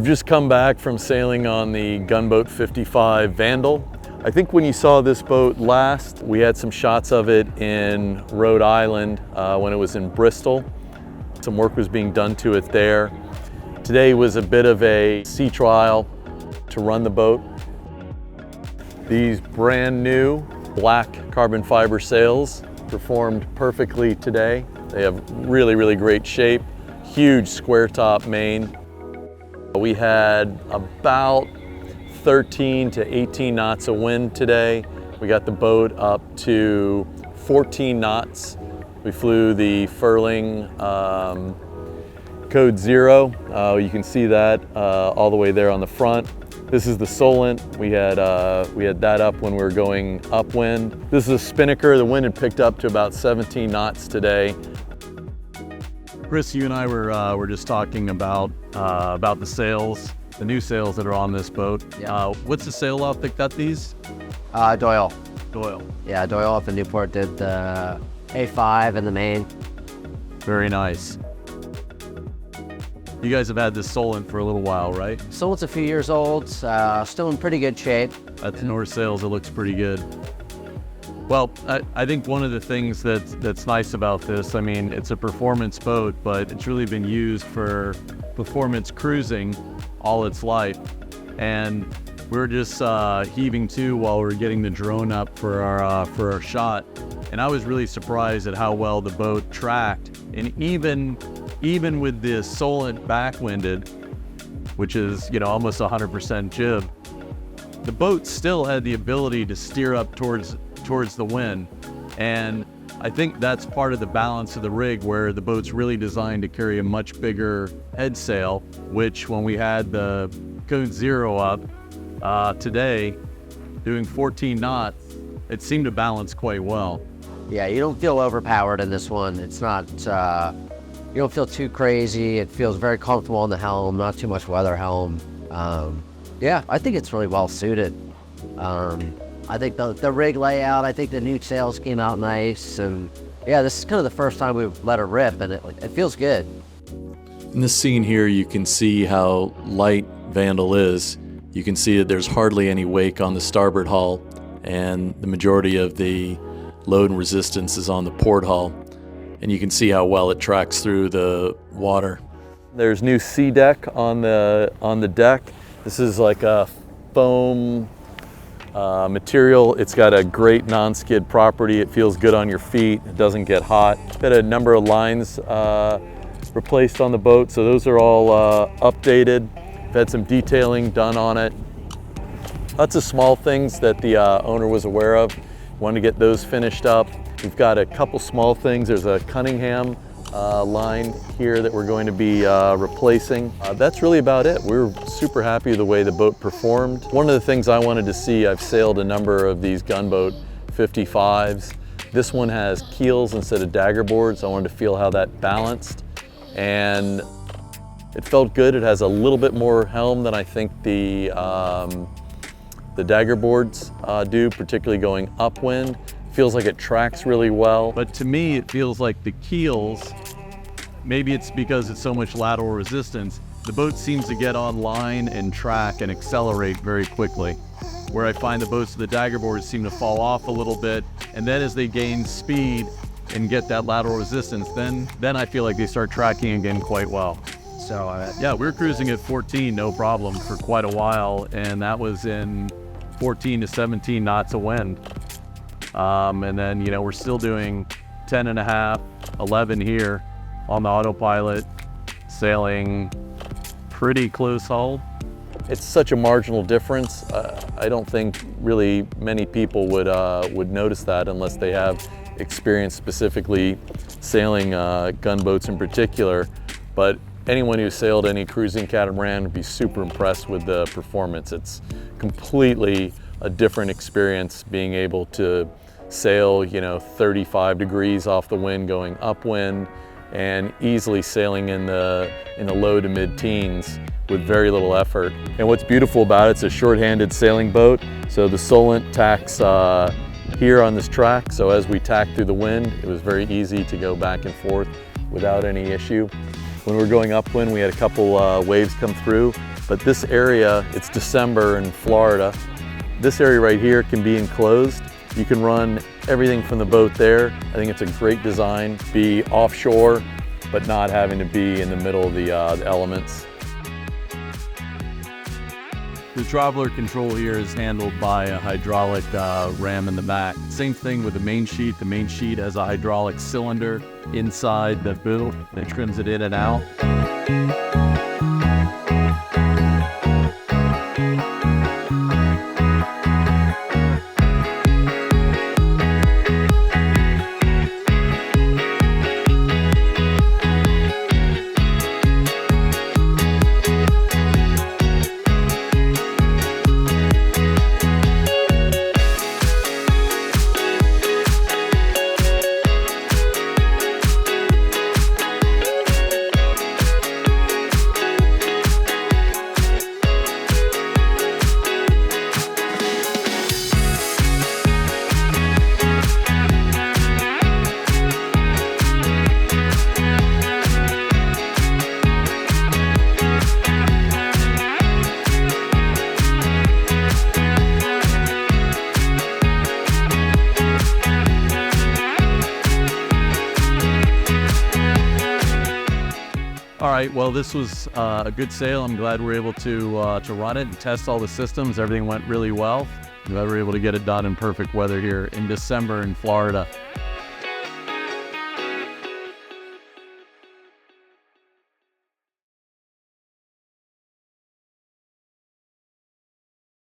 just come back from sailing on the Gunboat 55 Vandal. I think when you saw this boat last, we had some shots of it in Rhode Island when it was in Bristol. Some work was being done to it there. Today was a bit of a sea trial to run the boat. These brand new black carbon fiber sails performed perfectly today. They have really, really great shape, huge square top main. We had about 13 to 18 knots of wind today. We got the boat up to 14 knots. We flew the furling code 0. You can see that all the way there on the front. This is the Solent. We had that up when we were going upwind. This is a spinnaker. The wind had picked up to about 17 knots today. Chris, you and I were just talking about the sails, the new sails that are on this boat. Yeah. What's the sail off that got these? Doyle. Doyle. Yeah, Doyle up in Newport did the A5 in the main. Very nice. You guys have had this Solent for a little while, right? Solent's a few years old, still in pretty good shape. At the North Sails, it looks pretty good. Well, I think one of the things that's nice about this, I mean, it's a performance boat, but it's really been used for performance cruising all its life. And we're just heaving to while we're getting the drone up for our shot. And I was really surprised at how well the boat tracked. And even with the Solent backwinded, which is, you know, almost 100% jib, the boat still had the ability to steer up towards the wind. And I think that's part of the balance of the rig, where the boat's really designed to carry a much bigger head sail, which when we had the code 0 up today, doing 14 knots, it seemed to balance quite well. Yeah, you don't feel overpowered in this one. It's not, you don't feel too crazy. It feels very comfortable on the helm, not too much weather helm. Yeah, I think it's really well suited. I think the rig layout, I think the new sails came out nice, and yeah, this is kind of the first time we've let it rip, and it feels good. In this scene here, you can see how light Vandal is. You can see that there's hardly any wake on the starboard hull, and the majority of the load and resistance is on the port hull, and you can see how well it tracks through the water. There's new sea deck on the deck. This is like a foam material. It's got a great non-skid property. It feels good on your feet. It doesn't get hot. Got a number of lines replaced on the boat, so those are all updated. We've had some detailing done on it. Lots of small things that the owner was aware of. Wanted to get those finished up. We've got a couple small things. There's a Cunningham line here that we're going to be replacing. That's really about it. We're super happy with the way the boat performed. One of the things I wanted to see, I've sailed a number of these Gunboat 55s. This one has keels instead of dagger boards. I wanted to feel how that balanced, and it felt good. It has a little bit more helm than I think the dagger boards do, particularly going upwind. Feels like it tracks really well. But to me, it feels like the keels, maybe it's because it's so much lateral resistance, the boat seems to get on line and track and accelerate very quickly. Where I find the boats with the dagger boards seem to fall off a little bit, and then as they gain speed and get that lateral resistance, then I feel like they start tracking again quite well. So yeah, we're cruising at 14, no problem, for quite a while, and that was in 14 to 17 knots of wind. And then, you know, we're still doing 10 and a half, 11 here on the autopilot, sailing pretty close hull. It's such a marginal difference. I don't think really many people would notice that unless they have experience specifically sailing gunboats in particular. But anyone who sailed any cruising catamaran would be super impressed with the performance. It's completely a different experience being able to sail, you know, 35 degrees off the wind going upwind, and easily sailing in the low to mid-teens with very little effort. And what's beautiful about it, it's a short-handed sailing boat. So the Solent tacks here on this track. So as we tacked through the wind, it was very easy to go back and forth without any issue. When we were going upwind, we had a couple waves come through. But this area, it's December in Florida. This area right here can be enclosed. You can run everything from the boat there. I think it's a great design, be offshore, but not having to be in the middle of the elements. The throttler control here is handled by a hydraulic ram in the back. Same thing with the main sheet. The main sheet has a hydraulic cylinder inside the boot that trims it in and out. All right, well, this was a good sail. I'm glad we were able to run it and test all the systems. Everything went really well. I'm glad we were able to get it done in perfect weather here in December in Florida.